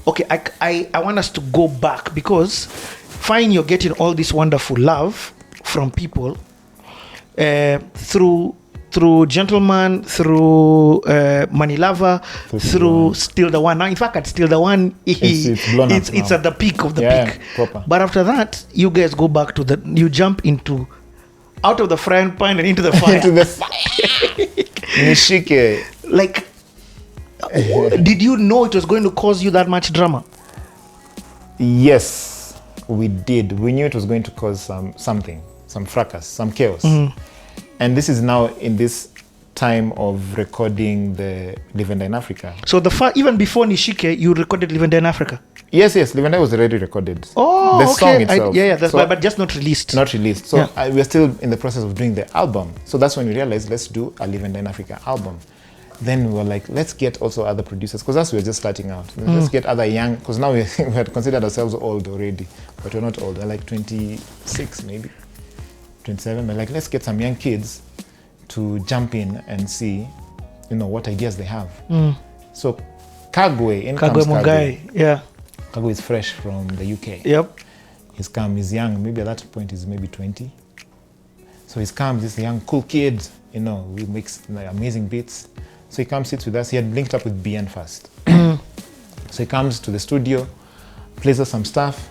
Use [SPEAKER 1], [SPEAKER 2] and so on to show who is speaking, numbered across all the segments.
[SPEAKER 1] Okay, I want us to go back because fine, you're getting all this wonderful love from people through Gentleman, through Money Lover, through Still the One. Now, in fact, at Still the One, it's at the peak of the peak.
[SPEAKER 2] Proper.
[SPEAKER 1] But after that, you guys go back to you jump out of the frying pan and into the fire.
[SPEAKER 2] Into the fire. Nishike.
[SPEAKER 1] Like, did you know it was going to cause you that much drama?
[SPEAKER 2] Yes, we did. We knew it was going to cause some fracas, some chaos. And this is now in this time of recording the Live and Die in Africa.
[SPEAKER 1] So even before Nishike, you recorded Live and Die in Africa?
[SPEAKER 2] Yes, Live and Die was already recorded.
[SPEAKER 1] Oh,
[SPEAKER 2] the song itself.
[SPEAKER 1] That's but just not released.
[SPEAKER 2] Not released. So we're still in the process of doing the album. So that's when we realized, let's do a Live and Die in Africa album. Then we were like, let's get also other producers, because as we were just starting out. Let's get other young, because now we had considered ourselves old already, but we're not old. We're like 26 maybe. 27, but like, let's get some young kids to jump in and see, what ideas they have. So Kagwe,
[SPEAKER 1] Mugai,
[SPEAKER 2] Kagwe is fresh from the UK.
[SPEAKER 1] Yep.
[SPEAKER 2] He's young, maybe at that point he's maybe 20. So he's come, this young cool kid, he makes amazing beats. So he comes, sits with us. He had linked up with BN first. So he comes to the studio, plays us some stuff.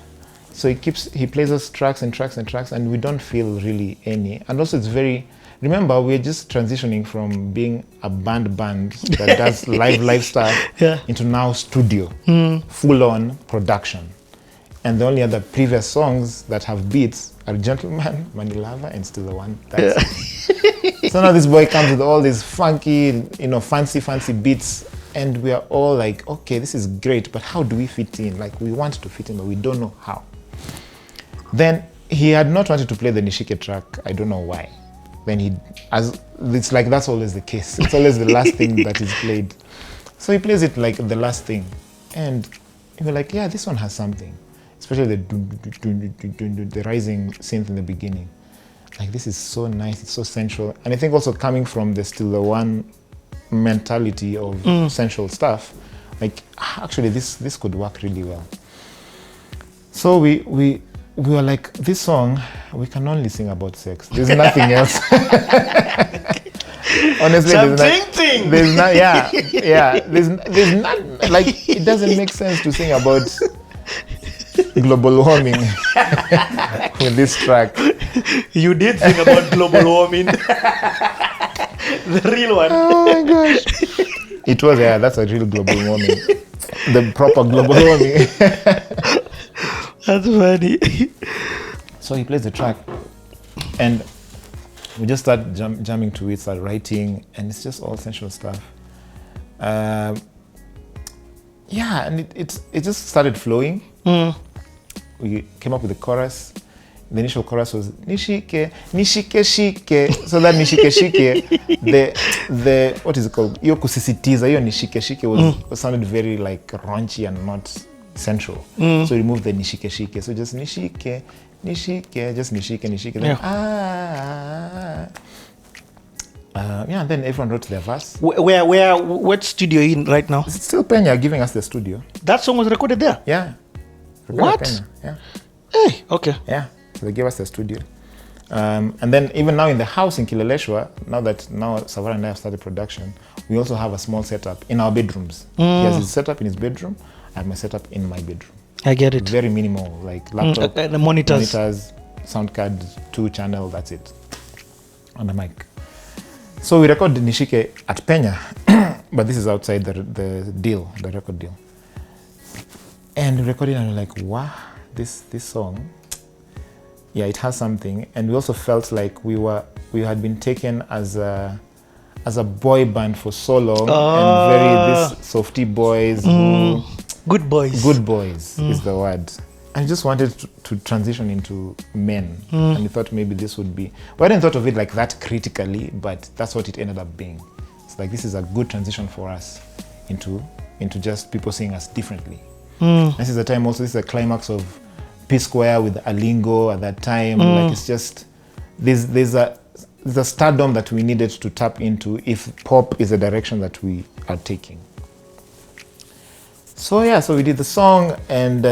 [SPEAKER 2] So he plays us tracks and tracks and tracks, and we don't feel really any. And also it's remember, we're just transitioning from being a band that does live stuff into now studio, full-on production. And the only other previous songs that have beats are Gentleman, Money Lover, and Still the One. That's it. So now this boy comes with all these funky, fancy beats, and we are all like, okay, this is great, but how do we fit in? Like, we want to fit in, but we don't know how. Then he had not wanted to play the Nishike track. I don't know why. Then it's like that's always the case. It's always the last thing that is played. So he plays it like the last thing. And we were like, yeah, this one has something. Especially the rising synth in the beginning. Like, this is so nice, it's so sensual. And I think also coming from the Still the One mentality of sensual stuff, like, actually this could work really well. So we were like, this song, we can only sing about sex. There's nothing else. Honestly, there's not, there's not, like, it doesn't make sense to sing about global warming with this track.
[SPEAKER 1] You did sing about global warming. The real one.
[SPEAKER 2] Oh my gosh. It was, that's a real global warming. The proper global warming.
[SPEAKER 1] That's funny.
[SPEAKER 2] So he plays the track, and we just start jamming to it, start writing, and it's just all sensual stuff. And it just started flowing. We came up with the chorus. The initial chorus was Nishike, Nishike Shike. So that Nishike Shike, the what is it called? Iyo kusisitiza, iyo Nishike Shike was sounded very like raunchy and not sensual. So we removed the Nishike Shike. So just Nishike, Nishike, just Nishike. Then, and then everyone wrote their verse.
[SPEAKER 1] What studio are you in right now?
[SPEAKER 2] It's still Penya giving us the studio.
[SPEAKER 1] That song was recorded there?
[SPEAKER 2] Yeah.
[SPEAKER 1] What?
[SPEAKER 2] Penya. Yeah.
[SPEAKER 1] Hey, okay.
[SPEAKER 2] Yeah. So they gave us the studio. And then even now in the house in Kileleshwa, now Savara and I have started production, we also have a small setup in our bedrooms. He has his setup in his bedroom. I have my setup in my bedroom.
[SPEAKER 1] I get it.
[SPEAKER 2] Very minimal, like laptop,
[SPEAKER 1] the monitors,
[SPEAKER 2] sound card, 2 channel, that's it. On the mic. So we record Nishike at Penya, but this is outside the record deal. And we recorded and we're like, wow, this song, it has something. And we also felt like we had been taken as a boy band for so long, and very this softy boys who
[SPEAKER 1] good boys
[SPEAKER 2] is the word. I just wanted to transition into men, and we thought maybe this would be. Well, I didn't thought of it like that critically, but that's what it ended up being. It's like, this is a good transition for us into just people seeing us differently. This is the time also. This is the climax of P Square with Alingo at that time. Like, it's just there's a stardom that we needed to tap into if pop is the direction that we are taking. So we did the song, and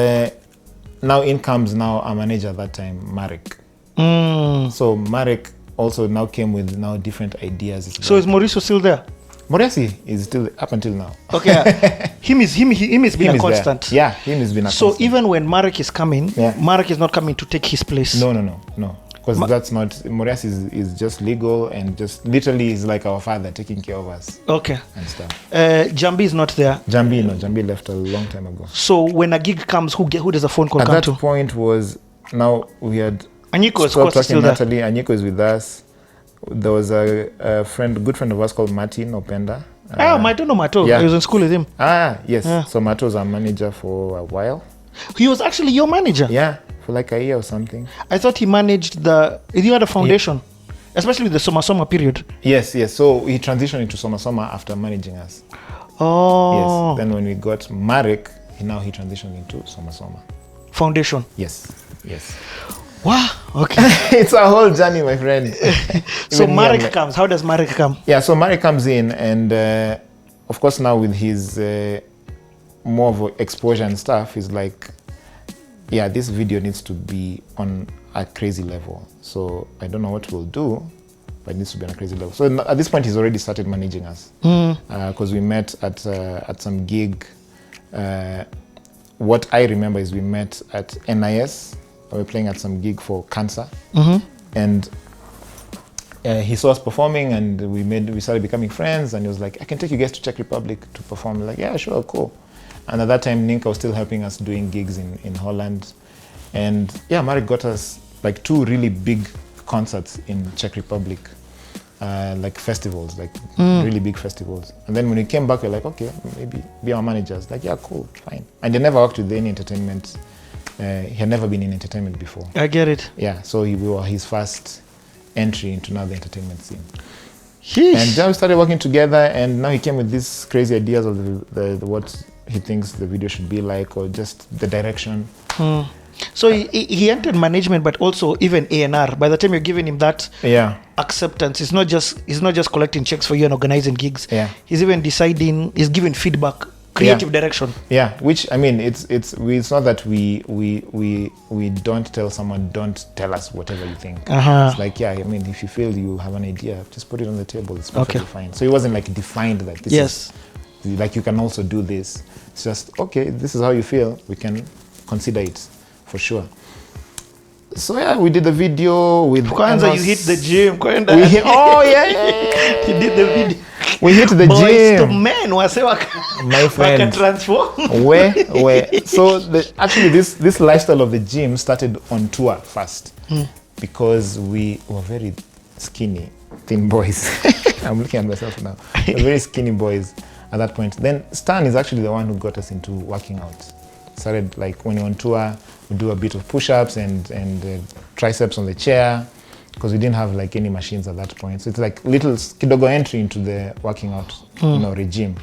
[SPEAKER 2] now in comes our manager at that time, Marek. So Marek also now came with different ideas.
[SPEAKER 1] So is Mauricio still there?
[SPEAKER 2] Mauricio is still up until now.
[SPEAKER 1] Okay, him is been a constant.
[SPEAKER 2] There. Yeah, him has been a
[SPEAKER 1] so
[SPEAKER 2] constant.
[SPEAKER 1] Even when Marek is coming, Marek is not coming to take his place.
[SPEAKER 2] No. Because that's not, Mauricio is just legal and just literally is like our father taking care of us.
[SPEAKER 1] Okay.
[SPEAKER 2] And stuff.
[SPEAKER 1] Jambi is not there.
[SPEAKER 2] Jambi left a long time ago.
[SPEAKER 1] So when a gig comes, who does a phone call
[SPEAKER 2] At
[SPEAKER 1] come
[SPEAKER 2] that
[SPEAKER 1] to?
[SPEAKER 2] point was, now we had
[SPEAKER 1] Anyiko is
[SPEAKER 2] talking
[SPEAKER 1] still
[SPEAKER 2] Natalie. Anyiko is with us. There was a good friend of ours called Martin Openda.
[SPEAKER 1] Mato.
[SPEAKER 2] Yeah.
[SPEAKER 1] I was in school with him.
[SPEAKER 2] Yes.
[SPEAKER 1] Yeah.
[SPEAKER 2] So Mato was our manager for a while.
[SPEAKER 1] He was actually your manager?
[SPEAKER 2] Yeah, for like a year or something.
[SPEAKER 1] I thought he managed you had a foundation, especially with the Soma Soma period.
[SPEAKER 2] Yes. So he transitioned into Soma Soma after managing us.
[SPEAKER 1] Oh.
[SPEAKER 2] Yes. Then when we got Marek, he transitioned into Soma Soma.
[SPEAKER 1] Foundation.
[SPEAKER 2] Yes.
[SPEAKER 1] Wow. Okay.
[SPEAKER 2] It's a whole journey, my friend.
[SPEAKER 1] So Marek comes. How does Marek come?
[SPEAKER 2] Yeah, so Marek comes in, and of course now with his more of exposure and stuff, he's like, yeah, this video needs to be on a crazy level. So I don't know what we'll do, but it needs to be on a crazy level. So at this point, he's already started managing us because we met at some gig. What I remember is we met at NIS. We were playing at some gig for cancer, and he saw us performing, and we started becoming friends. And he was like, "I can take you guys to Czech Republic to perform." We're like, yeah, sure, cool. And at that time, Ninka was still helping us doing gigs in Holland, and Marek got us like 2 really big concerts in Czech Republic, like festivals, like really big festivals. And then when we came back, we're like, okay, maybe be our managers. Like, yeah, cool, fine. And they never worked with any entertainment. He had never been in entertainment before.
[SPEAKER 1] I get it.
[SPEAKER 2] Yeah, so we were his first entry into now the entertainment scene.
[SPEAKER 1] Sheesh.
[SPEAKER 2] And then we started working together, and now he came with these crazy ideas of the what he thinks the video should be like, or just the direction.
[SPEAKER 1] So he entered management, but also even A&R. By the time you're giving him that acceptance, he's not just collecting checks for you and organizing gigs.
[SPEAKER 2] Yeah.
[SPEAKER 1] He's even deciding. He's giving feedback, creative direction.
[SPEAKER 2] Yeah, which I mean, it's not that we don't tell someone, don't tell us whatever you think. It's like, I mean, if you feel you have an idea, just put it on the table. It's perfectly fine. So it wasn't like defined that this is like you can also do this. It's just, okay, this is how you feel. We can consider it for sure. So we did the video with
[SPEAKER 1] Kwanza, you hit the gym.
[SPEAKER 2] He
[SPEAKER 1] did the video.
[SPEAKER 2] We hit the
[SPEAKER 1] Boys
[SPEAKER 2] gym.
[SPEAKER 1] to men,
[SPEAKER 2] My friend. Where? So actually this lifestyle of the gym started on tour first, because we were very skinny, thin boys. I'm looking at myself now. We're very skinny boys at that point. Then Stan is actually the one who got us into working out. Started like when you're on tour, we do a bit of push-ups and triceps on the chair, because we didn't have like any machines at that point. So it's like little kidogo entry into the working out regime.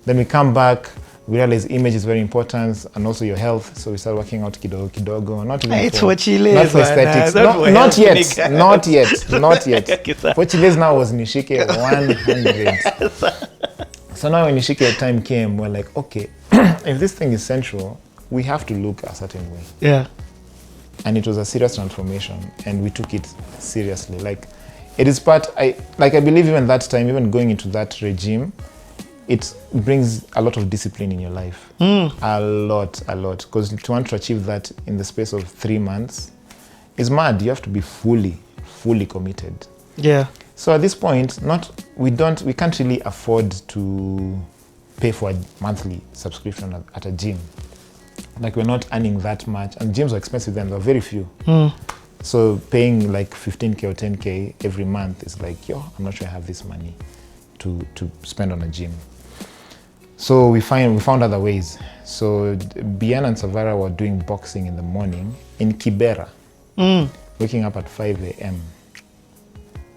[SPEAKER 2] Then we come back, we realize image is very important, and also your health. So we start working out kidogo. Not for aesthetics. Not yet. For Chile's now was Nishike 100. So now when Nishike time came, we're like, okay, if this thing is central, we have to look a certain way.
[SPEAKER 1] Yeah.
[SPEAKER 2] And it was a serious transformation, and we took it seriously. Like, it is part, I believe even that time, even going into that regime, it brings a lot of discipline in your life. A lot. Because to want to achieve that in the space of 3 months is mad. You have to be fully committed.
[SPEAKER 1] Yeah.
[SPEAKER 2] So at this point, we can't really afford to pay for a monthly subscription at a gym. Like, we're not earning that much, and gyms are expensive then, there are very few. So paying like 15K or 10K every month is like, I'm not sure I have this money to spend on a gym. So we found other ways. So Bien and Savara were doing boxing in the morning in Kibera, waking up at 5 a.m.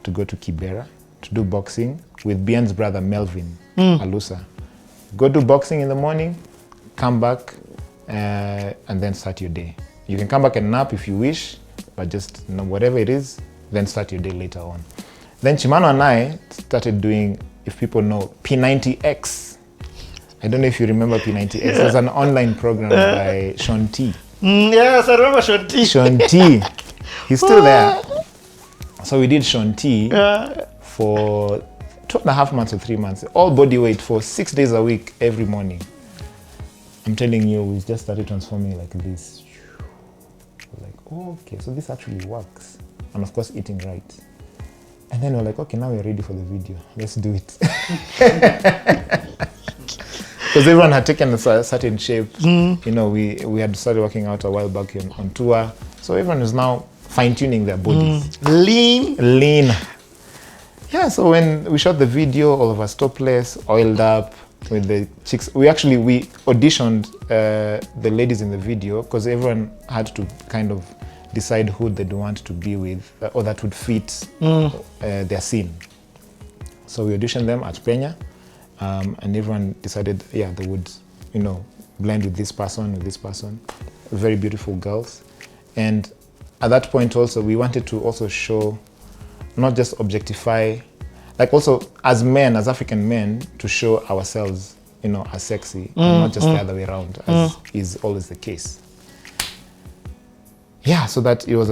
[SPEAKER 2] to go to Kibera to do boxing with Bien's brother Melvin Alusa. Go do boxing in the morning, come back, and then start your day. You can come back and nap if you wish, but just whatever it is, then start your day later on. Then Chimano and I started doing, if people know, P90X. I don't know if you remember P90X. It was an online program by Sean T.
[SPEAKER 1] Yes, I remember Sean T.
[SPEAKER 2] Sean T. He's still there. So we did Sean T for 2.5 months or 3 months. All body weight for 6 days a week, every morning. I'm telling you, we just started transforming like this. Like, oh, okay, so this actually works. And of course, eating right. And then we're like, okay, now we're ready for the video. Let's do it. Because everyone had taken a certain shape. You know, we had started working out a while back on tour. So everyone is now fine-tuning their bodies. Lean. Yeah, so when we shot the video, all of us topless, oiled up with the chicks. We auditioned the ladies in the video because everyone had to kind of decide who they'd want to be with or that would fit their scene. So we auditioned them at Penya, and everyone decided, yeah, they would, you know, blend with this person, very beautiful girls. And at that point also, we wanted to also show, not just objectify, like also as men, as African men, to show ourselves, you know, as sexy, and not just the other way around, as is always the case. Yeah, so that it was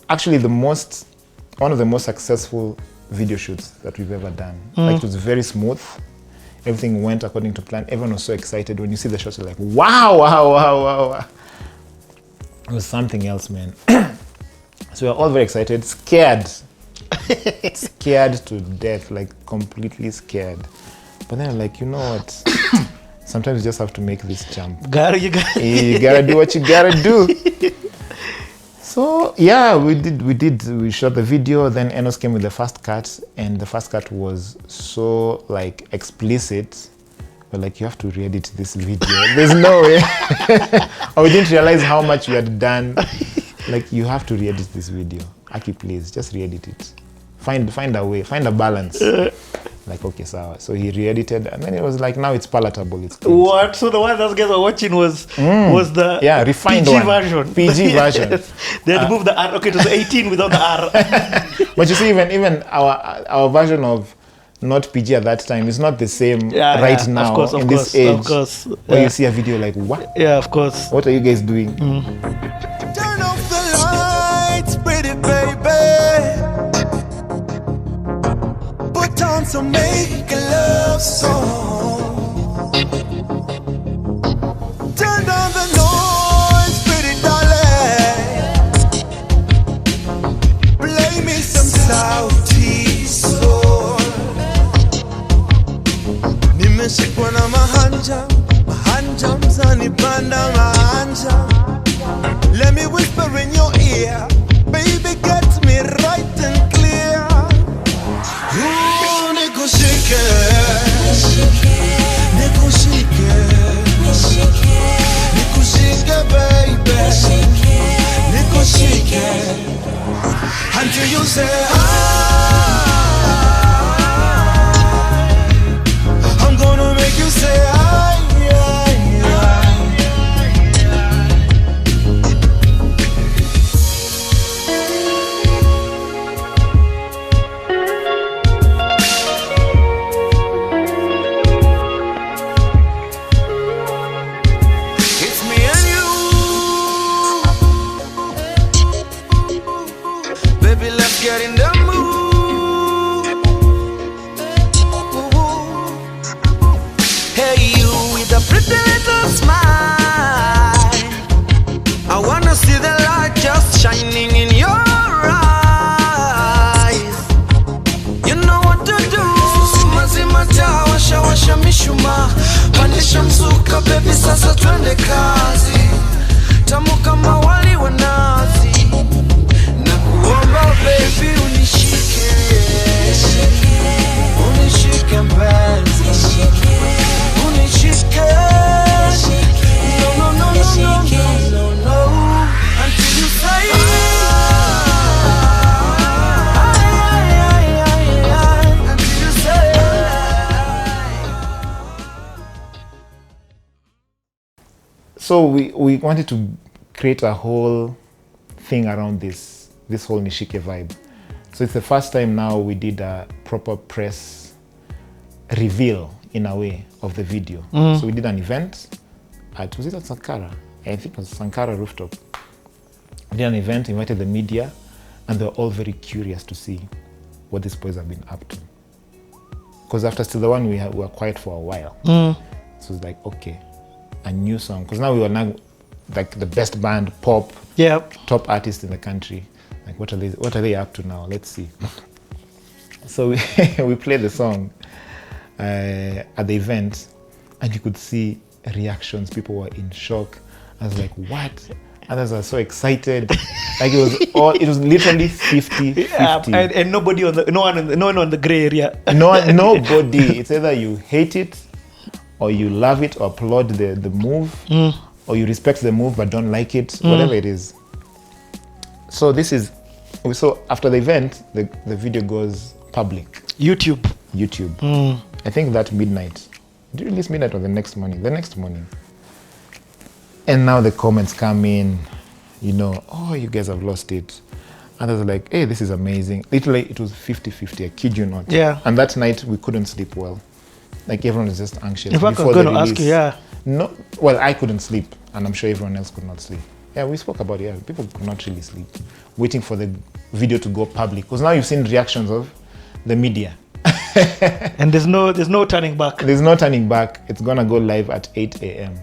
[SPEAKER 2] actually one of the most successful video shoots that we've ever done. Like, it was very smooth. Everything went according to plan. Everyone was so excited. When you see the shots, you're like, wow. It was something else, man. So we're all very excited, scared to death, like completely scared. But then I'm like, you know what? Sometimes you just have to make this jump. You gotta do what you gotta do. So yeah, we shot the video, then Enos came with the first cut, and the first cut was so like explicit. But like, you have to re-edit this video. There's no way. Or we didn't realize how much we had done. Like, you have to re-edit this video. Aki, please, just re-edit it. Find a way, find a balance. Like, okay, so he re-edited, and then it was like, now it's palatable. It's clean.
[SPEAKER 1] What? So the one that guys were watching was the
[SPEAKER 2] refined
[SPEAKER 1] PG
[SPEAKER 2] one.
[SPEAKER 1] version.
[SPEAKER 2] PG version.
[SPEAKER 1] They had moved the R. Okay, it was 18 without the R.
[SPEAKER 2] But you see, even our version of not PG at that time is not the same right now, in this age.
[SPEAKER 1] Of course.
[SPEAKER 2] Where you see a video like, what?
[SPEAKER 1] Yeah, of course.
[SPEAKER 2] What are you guys doing?
[SPEAKER 3] Turn off the lights, pretty baby. Put on some make a love song. Turn down the noise, pretty darling. Play me some Sauti Sol. Nimeshikwa na mahanja mzanipanda mahanja. Let me whisper in your ear, baby, get me right and clear. Ooh, nikushike, baby, nikushike, until you say I'm gonna make you say it's me and you. Baby, let's get in the mood. Hey, you with a pretty little smile. I wanna see the light just shining in your eyes. You know what to do. Mazimata, washa mishuma. Pandisha mzuka, baby, sasa twende kazi. Tamu kama wali wa nazi. Na kuomba, baby, unishike. Unishike mpenzi. Unishike. No. Until you say until you say.
[SPEAKER 2] So we wanted to create a whole thing around this whole Nishike vibe. So it's the first time now we did a proper press reveal in a way, of the video. So we did an event was it at Sankara? I think it was Sankara rooftop. We did an event, invited the media, and they were all very curious to see what these boys have been up to. Because after Still the One, we were quiet for a while. So it's like, okay, a new song. Because now we were now like the best band, pop, top artist in the country. Like, what are they up to now? Let's see. So we played the song at the event, and you could see reactions. People were in shock. I was like, what? Others are so excited. Like it was literally 50-50.
[SPEAKER 1] And nobody no one on the gray area.
[SPEAKER 2] Nobody. It's either you hate it, or you love it, or applaud the move, or you respect the move but don't like it, whatever it is. So after the event, the video goes public.
[SPEAKER 1] YouTube.
[SPEAKER 2] I think that midnight. Did you release midnight or the next morning? The next morning. And now the comments come in, oh, you guys have lost it. Others are like, hey, this is amazing. Literally, it was 50-50, I kid you not.
[SPEAKER 1] Yeah.
[SPEAKER 2] And that night, we couldn't sleep well. Like, everyone was just anxious.
[SPEAKER 1] In fact, I was going to ask you,
[SPEAKER 2] No, well, I couldn't sleep, and I'm sure everyone else could not sleep. Yeah, we spoke about it. Yeah, people could not really sleep, waiting for the video to go public. Because now you've seen reactions of the media.
[SPEAKER 1] And there's no turning back.
[SPEAKER 2] There's no turning back. It's going to go live at 8 a.m.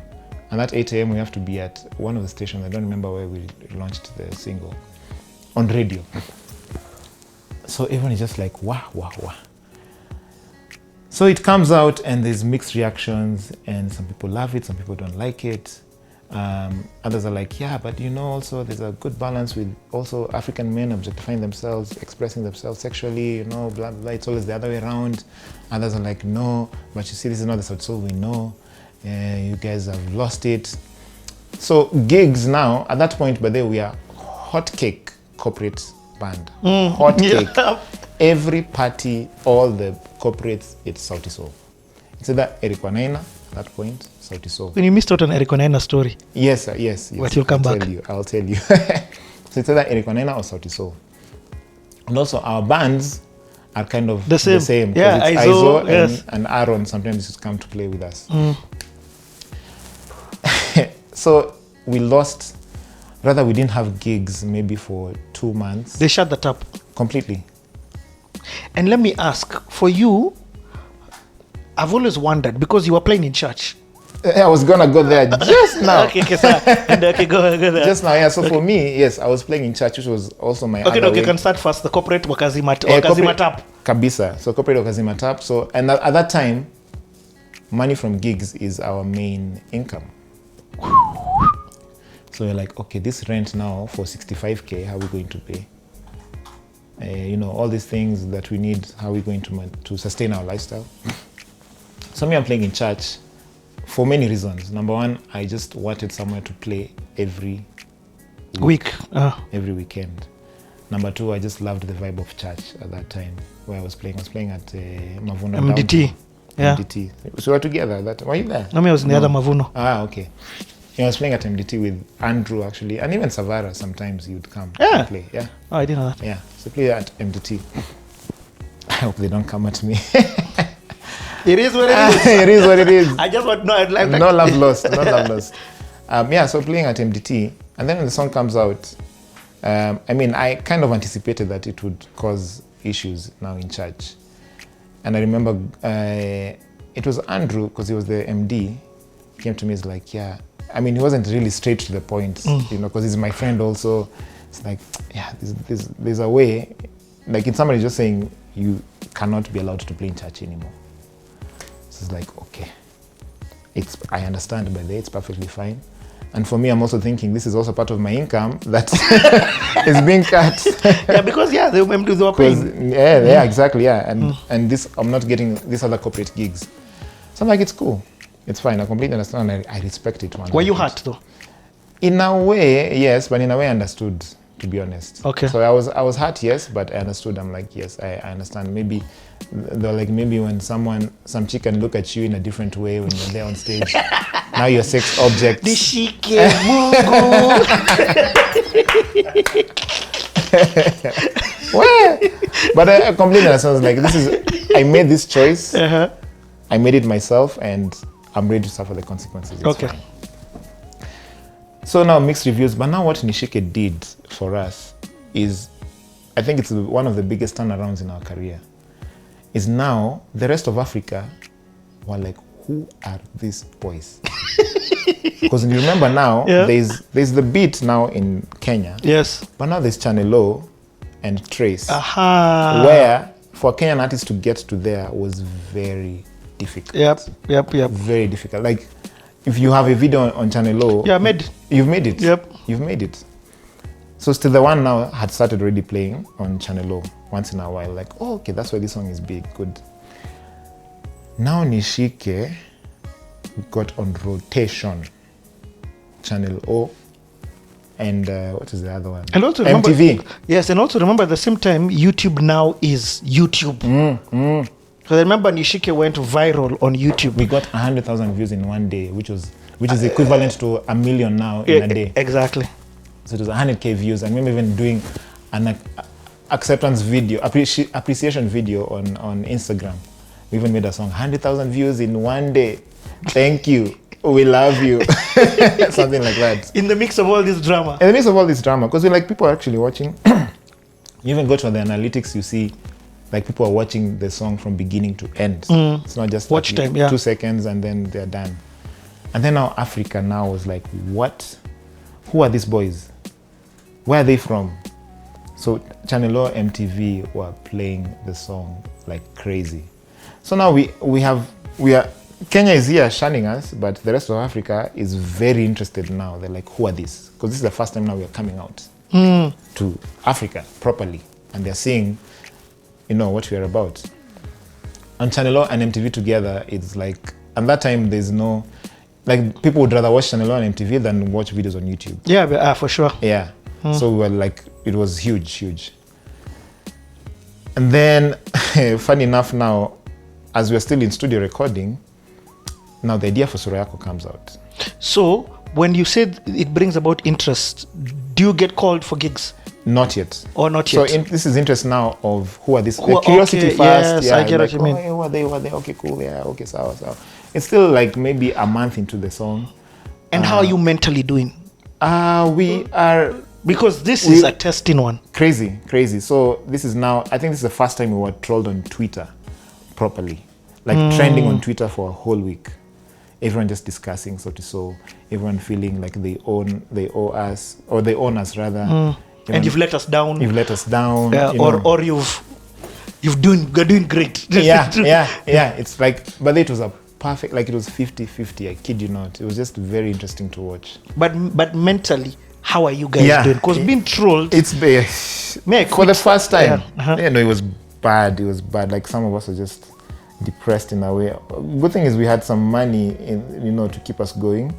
[SPEAKER 2] And at 8 a.m. we have to be at one of the stations. I don't remember where we launched the single. On radio. So everyone is just like, wow. So it comes out and there's mixed reactions, and some people love it, some people don't like it. Others are like, yeah, but also there's a good balance with also African men objectifying themselves, expressing themselves sexually, blah, blah, blah. It's always the other way around. Others are like, no, but you see, this is not the Sauti Sol we know. You guys have lost it. So gigs now, at that point, by the way, we are hot cake corporate band. Hot cake. Yeah. Every party, all the corporates, it's Sauti Sol. It's either Eric Wanaina at that point, Sauti Sol.
[SPEAKER 1] When you missed out on Eric Wanaina story.
[SPEAKER 2] Yes.
[SPEAKER 1] But you'll come back.
[SPEAKER 2] I'll tell you. So it's either Eric Wanaina or Sauti Sol. And also our bands are kind of the same.
[SPEAKER 1] Yeah,
[SPEAKER 2] it's Izo and Aaron sometimes used to come to play with us. So we didn't have gigs maybe for 2 months.
[SPEAKER 1] They shut that up.
[SPEAKER 2] Completely.
[SPEAKER 1] And let me ask, for you, I've always wondered, because you were playing in church.
[SPEAKER 2] I was going to go there just now.
[SPEAKER 1] Okay, go there.
[SPEAKER 2] Just now, yeah. So for me, yes, I was playing in church, which was also my other way.
[SPEAKER 1] Can start first. The corporate Wakazima Tap.
[SPEAKER 2] Kabisa. So corporate Wakazima Tap. So, and at that time, money from gigs is our main income. So you're like, okay, this rent now for 65K, how are we going to pay? All these things that we need, how are we going to sustain our lifestyle? So me, I'm playing in church for many reasons. Number one, I just wanted somewhere to play every week. Every weekend. Number two, I just loved the vibe of church at that time where I was playing. I was playing at Mavuno.
[SPEAKER 1] MDT. Yeah.
[SPEAKER 2] MDT. So we were together at that time. Were you there?
[SPEAKER 1] No, I was in the other Mavuno.
[SPEAKER 2] Okay. I was playing at MDT with Andrew, actually, and even Savara. Sometimes he would come
[SPEAKER 1] to
[SPEAKER 2] play. Yeah.
[SPEAKER 1] Oh, I didn't know that.
[SPEAKER 2] Yeah. So play at MDT. I hope they don't come at me.
[SPEAKER 1] It is what it is.
[SPEAKER 2] It is what it is.
[SPEAKER 1] I just want
[SPEAKER 2] no love lost. No love lost. So playing at MDT, and then when the song comes out, I kind of anticipated that it would cause issues now in church. And I remember it was Andrew, because he was the MD, came to me, he's like, yeah. He wasn't really straight to the point, because he's my friend also. It's like, yeah, there's a way. Like, it's somebody just saying, you cannot be allowed to play in church anymore. So it's like, okay. I understand by the way, it's perfectly fine. And for me, I'm also thinking this is also part of my income that is being cut.
[SPEAKER 1] Yeah, because they were paying.
[SPEAKER 2] Yeah, exactly, yeah. And this, I'm not getting these other corporate gigs. So I'm like, it's cool. It's fine. I completely understand. I respect it.
[SPEAKER 1] Were you hurt though?
[SPEAKER 2] In a way, yes, but in a way I understood, to be honest.
[SPEAKER 1] Okay.
[SPEAKER 2] So I was hurt, yes, but I understood. I'm like, yes, I understand. Maybe they're like, maybe when some chick can look at you in a different way when you're there on stage. Now you're sex object.
[SPEAKER 1] Where?
[SPEAKER 2] But I completely understand. Like, I made this choice. I made it myself, and I'm ready to suffer the consequences. It's
[SPEAKER 1] Okay.
[SPEAKER 2] fine. So now mixed reviews, but now what Nishike did for us is, I think it's one of the biggest turnarounds in our career, is now the rest of Africa were like, who are these boys? Because you remember now, there's the beat now in Kenya.
[SPEAKER 1] Yes.
[SPEAKER 2] But now there's Channel O and Trace.
[SPEAKER 1] Aha.
[SPEAKER 2] Where for a Kenyan artist to get to there was very difficult.
[SPEAKER 1] Yep.
[SPEAKER 2] Very difficult. Like, if you have a video on Channel O,
[SPEAKER 1] Yeah, I made it.
[SPEAKER 2] you've made it.
[SPEAKER 1] Yep.
[SPEAKER 2] You've made it. So Still the One now had started already playing on Channel O once in a while. Like, oh, okay, that's why this song is big. Good. Now Nishike got on rotation. Channel O and what is the other one?
[SPEAKER 1] And also remember,
[SPEAKER 2] MTV.
[SPEAKER 1] Yes, and also remember at the same time, YouTube now is YouTube. So I remember Nishike went viral on YouTube.
[SPEAKER 2] We got 100,000 views in one day, which is equivalent to 1 million now in a day.
[SPEAKER 1] Exactly.
[SPEAKER 2] So it was 100K views. I remember even doing an acceptance video, appreciation video on Instagram. We even made a song, 100,000 views in one day. Thank you. We love you. Something like that.
[SPEAKER 1] In the mix of all this drama.
[SPEAKER 2] In the midst of all this drama, because we like people are actually watching. You even go to the analytics, you see like people are watching the song from beginning to end. It's not just
[SPEAKER 1] Watch
[SPEAKER 2] like
[SPEAKER 1] time, yeah.
[SPEAKER 2] 2 seconds and then they're done. And then now Africa now was like, what? Who are these boys? Where are they from? So Channel O, MTV were playing the song like crazy. So now we are Kenya is here shunning us, but the rest of Africa is very interested now. They're like, who are these? Because this is the first time now we are coming out to Africa properly, and they're seeing, what we are about. On Channel O and MTV together, it's like, and that time there's no, like, people would rather watch Channel O and MTV than watch videos on YouTube.
[SPEAKER 1] Yeah, for sure.
[SPEAKER 2] Yeah. So we were like, it was huge. And then, funny enough now, as we're still in studio recording, now the idea for Surayako comes out.
[SPEAKER 1] So when you said it brings about interest, do you get called for gigs?
[SPEAKER 2] Not yet.
[SPEAKER 1] Or not yet?
[SPEAKER 2] So this is interest now of who are these.
[SPEAKER 1] Who,
[SPEAKER 2] curiosity
[SPEAKER 1] okay,
[SPEAKER 2] first.
[SPEAKER 1] yes, I get what you mean.
[SPEAKER 2] Who are they? Okay, cool. Yeah, okay, so. It's still like maybe a month into the song.
[SPEAKER 1] And how are you mentally doing?
[SPEAKER 2] We are...
[SPEAKER 1] Because this is a testing one.
[SPEAKER 2] Crazy. So this is now, I think this is the first time we were trolled on Twitter properly. Like trending on Twitter for a whole week. Everyone just discussing Sauti Sol. Everyone feeling like they owe us, or they own us rather.
[SPEAKER 1] And you've let us down.
[SPEAKER 2] You've let us down.
[SPEAKER 1] Or you're doing great.
[SPEAKER 2] Yeah. It's like, but it was a perfect, like it was 50-50, I kid you not. It was just very interesting to watch.
[SPEAKER 1] But mentally, how are you guys doing? Because being trolled,
[SPEAKER 2] it's for the first time. It was bad. Like some of us are just depressed in a way. Good thing is we had some money to keep us going,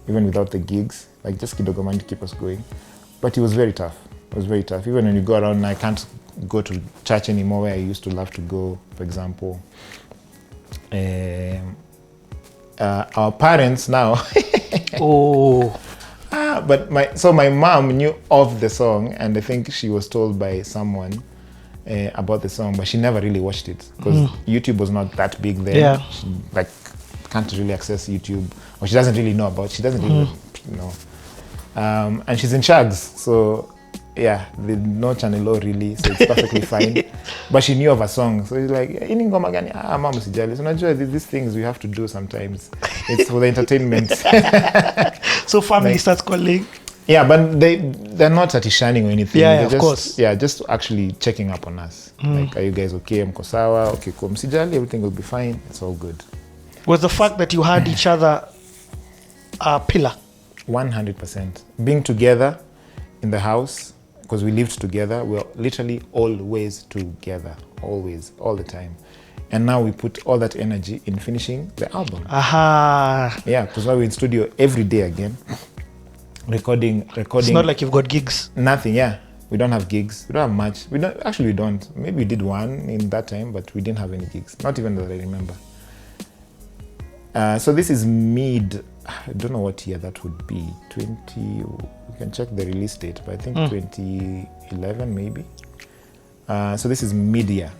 [SPEAKER 2] even without the gigs, like just kidogo money to keep us going. But it was very tough. Even when you go around, I can't go to church anymore where I used to love to go, for example. Our parents now. But my mom knew of the song, and I think she was told by someone about the song, but she never really watched it because YouTube was not that big then.
[SPEAKER 1] Yeah.
[SPEAKER 2] She can't really access YouTube, or she doesn't really know about. She doesn't really know. And she's in Shags, so yeah, there's no Channel O really, so it's perfectly fine. But she knew of a song, so it's like, ini ngoma gani? Mama usijali. So unajua these things we have to do sometimes. It's for the entertainment.
[SPEAKER 1] So family starts calling.
[SPEAKER 2] Yeah, but they're not shining or anything.
[SPEAKER 1] Yeah,
[SPEAKER 2] of
[SPEAKER 1] course.
[SPEAKER 2] Yeah, just actually checking up on us. Like, are you guys okay? Mko sawa? Okay, cool. Msijali, everything will be fine. It's all good.
[SPEAKER 1] Was the fact that you had each other a pillar?
[SPEAKER 2] 100%. Being together in the house, because we lived together, we were literally always together. Always, all the time. And now we put all that energy in finishing the album. Yeah, because now we're in studio every day again. Recording. It's
[SPEAKER 1] not like you've got gigs.
[SPEAKER 2] Nothing, yeah. We don't have gigs. We don't have much. We don't. Maybe we did one in that time, but we didn't have any gigs. Not even that I remember. So this is mid, I don't know what year that would be. We can check the release date, but I think 2011 maybe. So this is mid-year.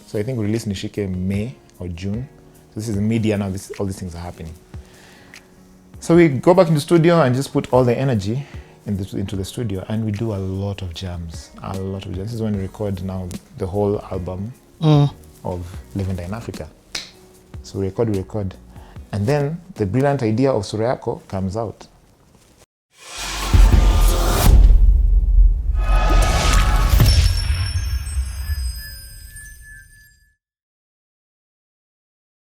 [SPEAKER 2] So I think we released Nishike May or June. So This is the media now. All these things are happening. So we go back into the studio and just put all the energy into the studio, and we do a lot of jams. This is when we record now the whole album of Living in Africa. So we record, and then the brilliant idea of Surayako comes out.